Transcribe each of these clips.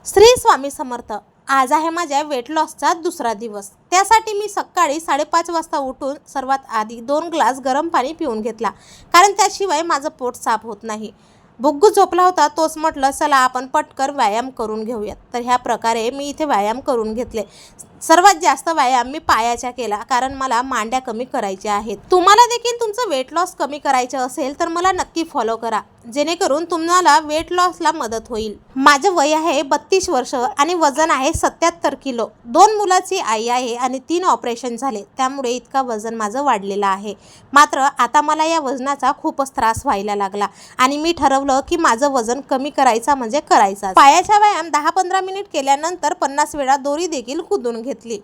श्री स्वामी समर्थ। आज आहे माझ्या वेट लॉसचा दुसरा दिवस। त्यासाठी मी सकाळी 5:30 वाजता उठून सर्वात आधी 2 ग्लास गरम पाणी पिऊन घेतला, कारण त्याशिवाय माझं पोट साफ होत नाही। बुग्गू झोपला होता, तोच म्हटलं चला आपण पटकन व्यायाम करून घेऊयात। तर ह्या प्रकारे मी इथे व्यायाम करून घेतले। सर्वात जास्त व्यायाम मी पायाचा केला, कारण मला मांड्या कमी करायच्या आहेत। तुम्हाला देखील तुमचं वेट लॉस कमी करायचं असेल तर मला नक्की फॉलो करा, जेणेकरून तुम्हाला वेट लॉसला मदत होईल। माझं वय आहे 32 वर्ष आणि वजन आहे 77 किलो। 2 मुलाची आई आहे आणि 3 ऑपरेशन झाले, त्यामुळे इतका वजन माझं वाढलेलं आहे। मात्र आता मला या वजनाचा खूपच त्रास व्हायला लागला आणि मी ठरवलं की माझं वजन कमी करायचा म्हणजे करायचा। पायाचा व्यायाम 10-15 मिनिट केल्यानंतर 50 वेळा दोरी देखील कुदून घेतली।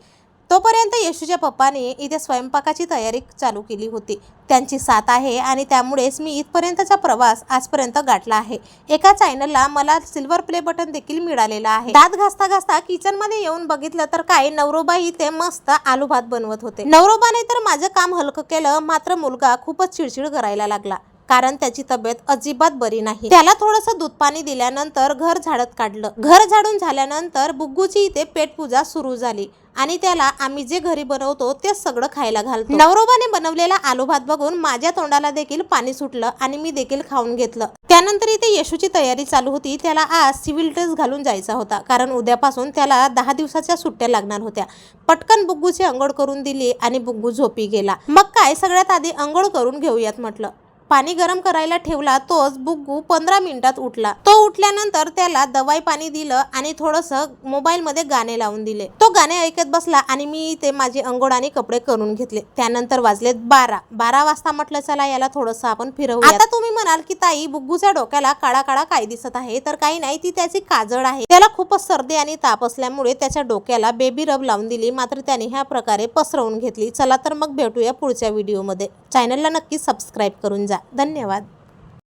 तोपर्यंत येशूच्या पप्पाने इथे स्वयंपाकाची तयारी चालू केली होती। त्यांची साथ आहे आणि त्यामुळेच मी इथपर्यंतचा प्रवास आजपर्यंत गाठला आहे। एका चॅनलला मला सिल्वर प्ले बटन देखील मिळालेला आहे। दात घासता घासता किचनमध्ये येऊन बघितलं तर काय नवरोबा इथे मस्त आलू भात बनवत होते। नवरोबाने तर माझं काम हलकं केलं, मात्र मुलगा खूपच चिडचिड करायला लागला, कारण त्याची तब्येत अजिबात बरी नाही। त्याला थोडंसं दूध पाणी दिल्यानंतर घर झाडत काढलं। घर झाडून झाल्यानंतर बुग्गूची इथे पेटपूजा सुरू झाली आणि त्याला आम्ही जे घरी बनवतो ते सगळं खायला घालतो। नवरोबाने बनवलेला आलू भात बघून माझ्या तोंडाला देखील पाणी सुटलं आणि मी देखील खाऊन घेतलं। त्यानंतर इथे येशूची तयारी चालू होती। त्याला आज सिव्हिल ड्रेस घालून जायचा होता, कारण उद्यापासून त्याला 10 दिवसाच्या सुट्ट्या लागणार होत्या। पटकन बुग्गूची अंघोळ करून दिली आणि बुग्गू झोपी गेला। मग काय, सगळ्यात आधी अंघोळ करून घेऊयात म्हटलं। पाणी गरम करायला ठेवला, तोच बुग्गू 15 मिनिटात उठला। तो उठल्यानंतर त्याला दवाई पाणी दिलं आणि थोडंसं मोबाईलमध्ये गाणे लावून दिले। तो गाणे ऐकत बसला आणि मी ते माझी अंघोळ आणि कपडे करून घेतले। त्यानंतर वाजलेत 12 वाजता म्हटलं चला याला थोडंसं आपण फिरवूया। आता तुम्ही म्हणाल की ताई बुग्गूच्या डोक्याला काळा काळा काय दिसत आहे, तर काही नाही, ती त्याची काजळ आहे। त्याला खूपच सर्दी आणि ताप असल्यामुळे त्याच्या डोक्याला बेबी रब लावून दिली, मात्र त्याने ह्या प्रकारे पसरवून घेतली। चला तर मग भेटूया पुढच्या व्हिडिओमध्ये। चॅनलला नक्की सबस्क्राईब करून जा। धन्यवाद।